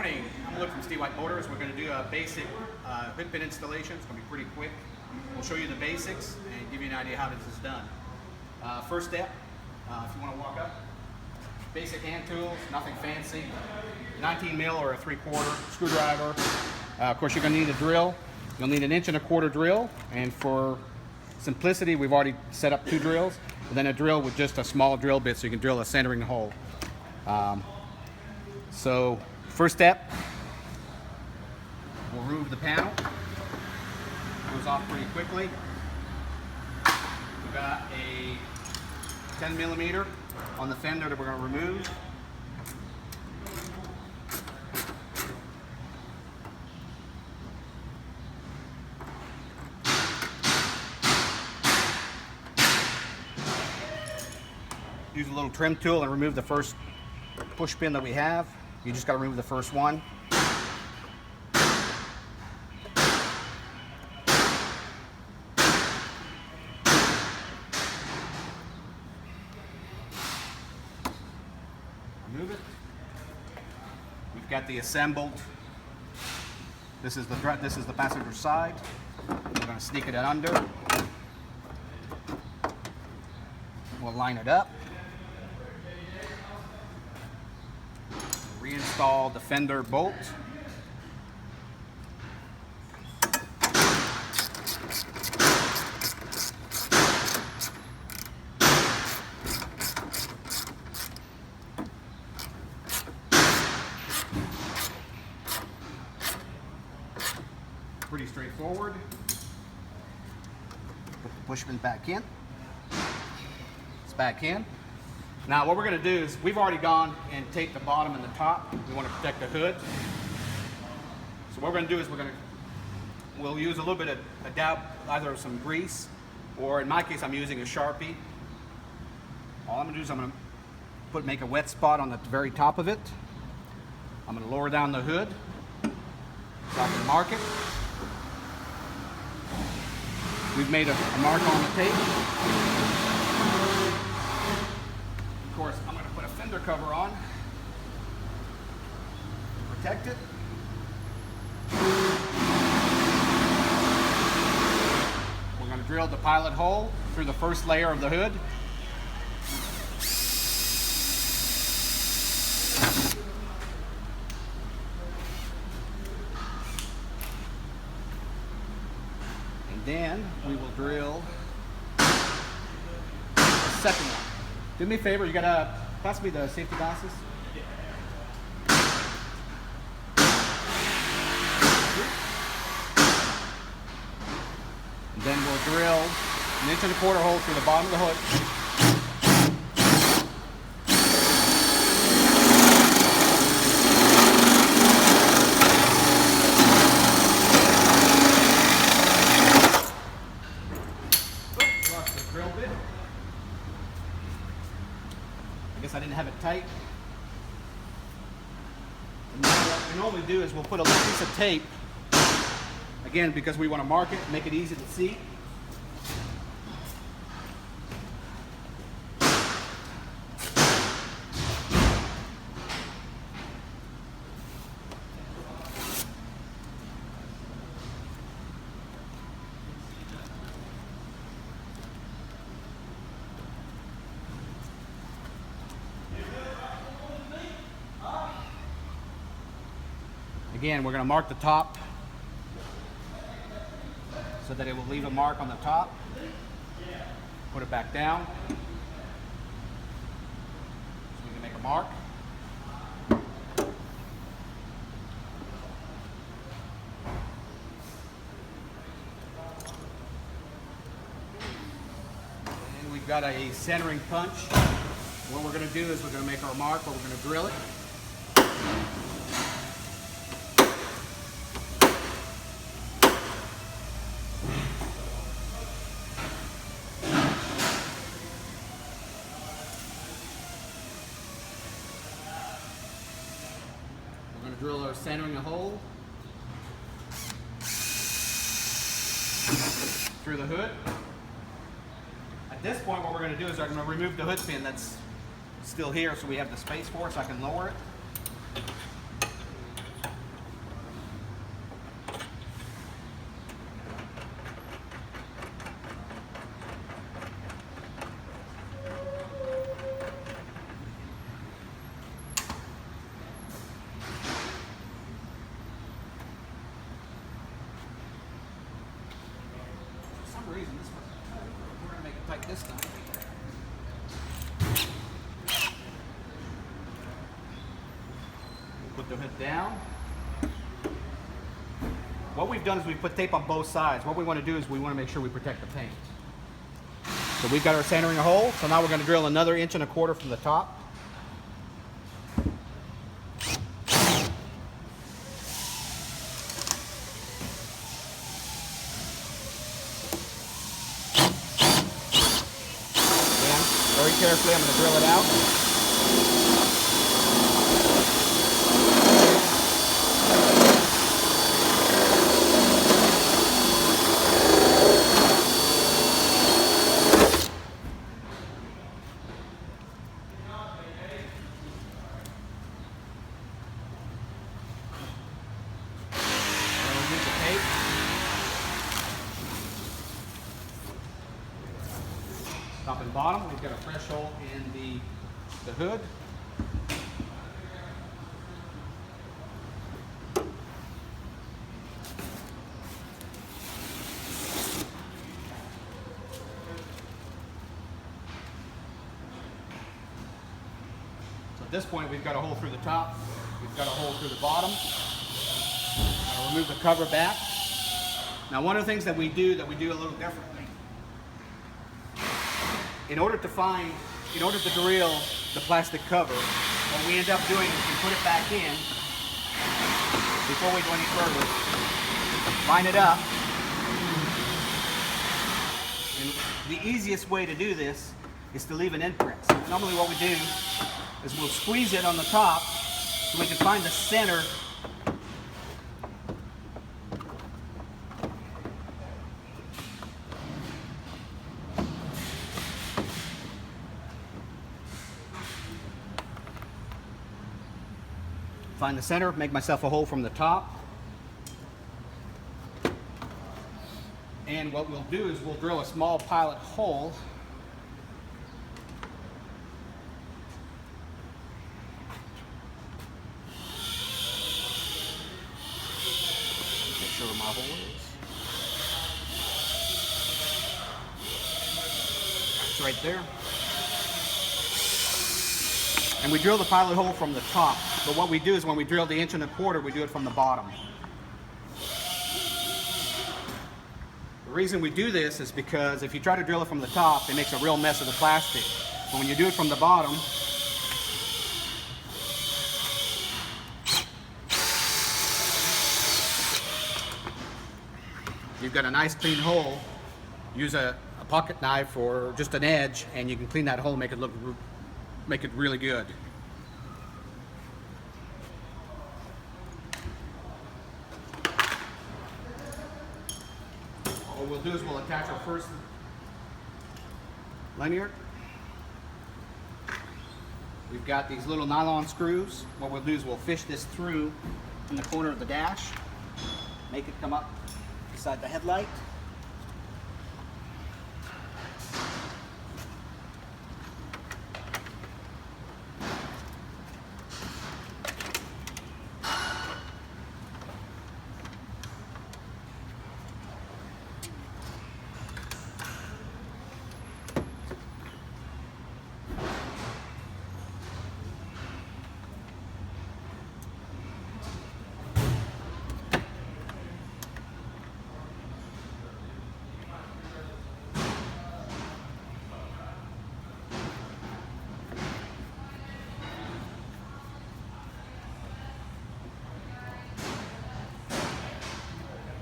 morning. I'm Luke from Steve White Motors. We're going to do a basic hood pin installation. It's going to be pretty quick. We'll show you the basics and give you an idea how this is done. First step, if you want to walk up, basic hand tools, nothing fancy. 19 mil or a 3/4 screwdriver. Of course, you're going to need a drill. You'll need an 1 1/4 drill, and for simplicity, we've already set up 2 drills, and then a drill with just a small drill bit so you can drill a centering hole. So first step, we'll remove the panel. Goes off pretty quickly. We've got a 10 millimeter on the fender that we're going to remove. Use a little trim tool and remove the first push pin that we have. You just got to remove the first one. Remove it. We've got the assembled. This is the passenger side. We're going to sneak it under. We'll line it up. Reinstall the fender bolt. Pretty straightforward. Put the push pin back in. It's back in. Now what we're going to do is, we've already gone and taped the bottom and the top. We want to protect the hood. So what we're going to do is we'll use a little bit of a dab, either some grease, or in my case I'm using a Sharpie. All I'm going to do is I'm going to make a wet spot on the very top of it. I'm going to lower down the hood so I can mark it. We've made a mark on the tape. Of course, I'm going to put a fender cover on to protect it. We're going to drill the pilot hole through the first layer of the hood. And then we will drill the second one. Do me a favor, you gotta pass me the safety glasses. And then we'll drill an 1 1/4 hole through the bottom of the hood. Oops, lost the drill bit. I guess I didn't have it tight. And what we normally do is we'll put a little piece of tape, again because we want to mark it, make it easy to see. Again, we're going to mark the top so that it will leave a mark on the top. Put it back down so we can make a mark. And we've got a centering punch. What we're going to do is we're going to make our mark, but we're going to drill it. Drill our centering a hole through the hood. At this point, what we're going to do is I'm going to remove the hood pin that's still here so we have the space for it so I can lower it. Put the hood down. What we've done is we've put tape on both sides. What we want to do is we want to make sure we protect the paint. So we've got our centering hole. So now we're going to drill another 1.25 inches from the top. Again, very carefully, I'm going to drill it out. Top and bottom, we've got a fresh hole in the hood. So at this point, we've got a hole through the top, we've got a hole through the bottom. I'll remove the cover back. Now, one of the things that we do a little differently. In order to drill the plastic cover, what we end up doing is we put it back in before we go any further, line it up, and the easiest way to do this is to leave an imprint. So normally what we do is we'll squeeze it on the top so we can find the center . Find the center, make myself a hole from the top. And what we'll do is we'll drill a small pilot hole . Make sure where my hole is. It's right there. And we drill the pilot hole from the top. But what we do is when we drill the 1.25 inches, we do it from the bottom. The reason we do this is because if you try to drill it from the top, it makes a real mess of the plastic. But when you do it from the bottom, you've got a nice clean hole. Use a pocket knife or just an edge, and you can clean that hole and make it really good. What we'll do is we'll attach our first lanyard. We've got these little nylon screws. What we'll do is we'll fish this through in the corner of the dash, make it come up beside the headlight.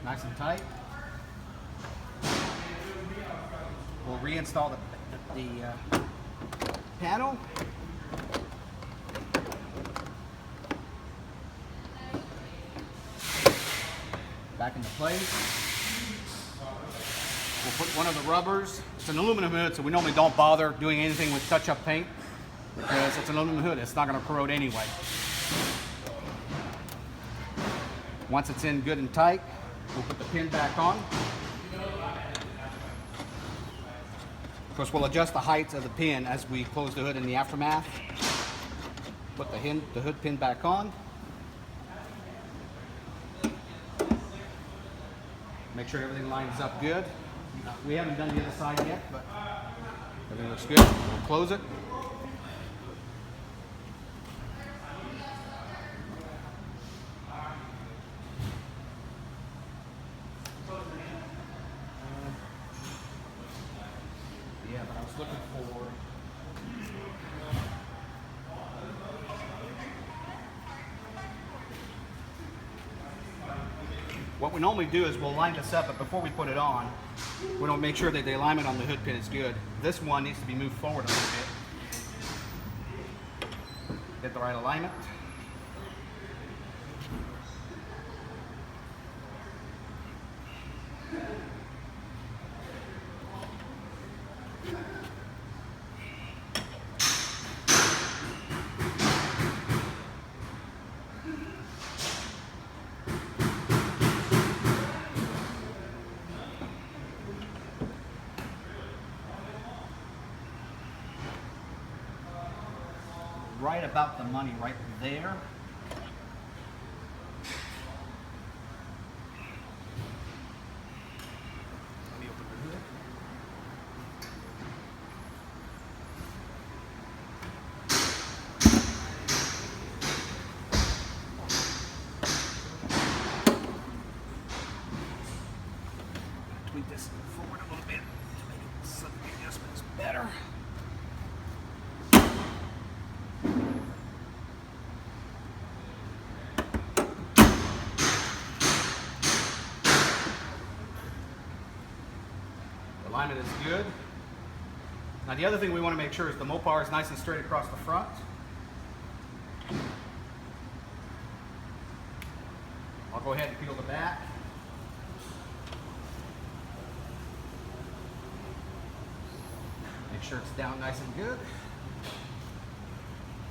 Nice and tight. We'll reinstall the panel. Back into place. We'll put one of the rubbers. It's an aluminum hood, so we normally don't bother doing anything with touch-up paint because it's an aluminum hood. It's not going to corrode anyway. Once it's in good and tight, we'll put the pin back on. Of course, we'll adjust the height of the pin as we close the hood in the aftermath. Put the hood pin back on. Make sure everything lines up good. We haven't done the other side yet, but everything looks good. We'll close it. just looking for. What we normally do is we'll line this up, but before we put it on, we don't make sure that the alignment on the hood pin is good. This one needs to be moved forward a little bit. Get the right alignment. Right about the money right there. Let me open the hood. Tweak this forward a little bit to make it so the adjustment is better. Alignment is good. Now the other thing we want to make sure is the Mopar is nice and straight across the front. I'll go ahead and peel the back. Make sure it's down nice and good.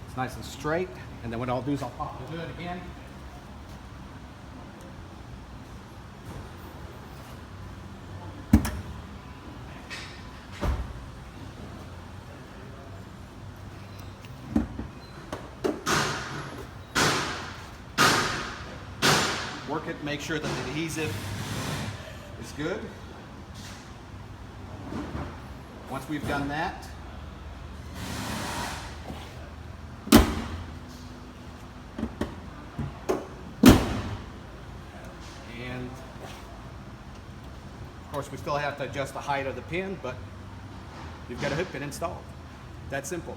It's nice and straight. And then what I'll do is I'll pop the hood again. Work it, make sure that the adhesive is good. Once we've done that, and of course we still have to adjust the height of the pin, but you've got a hood pin installed. That's simple.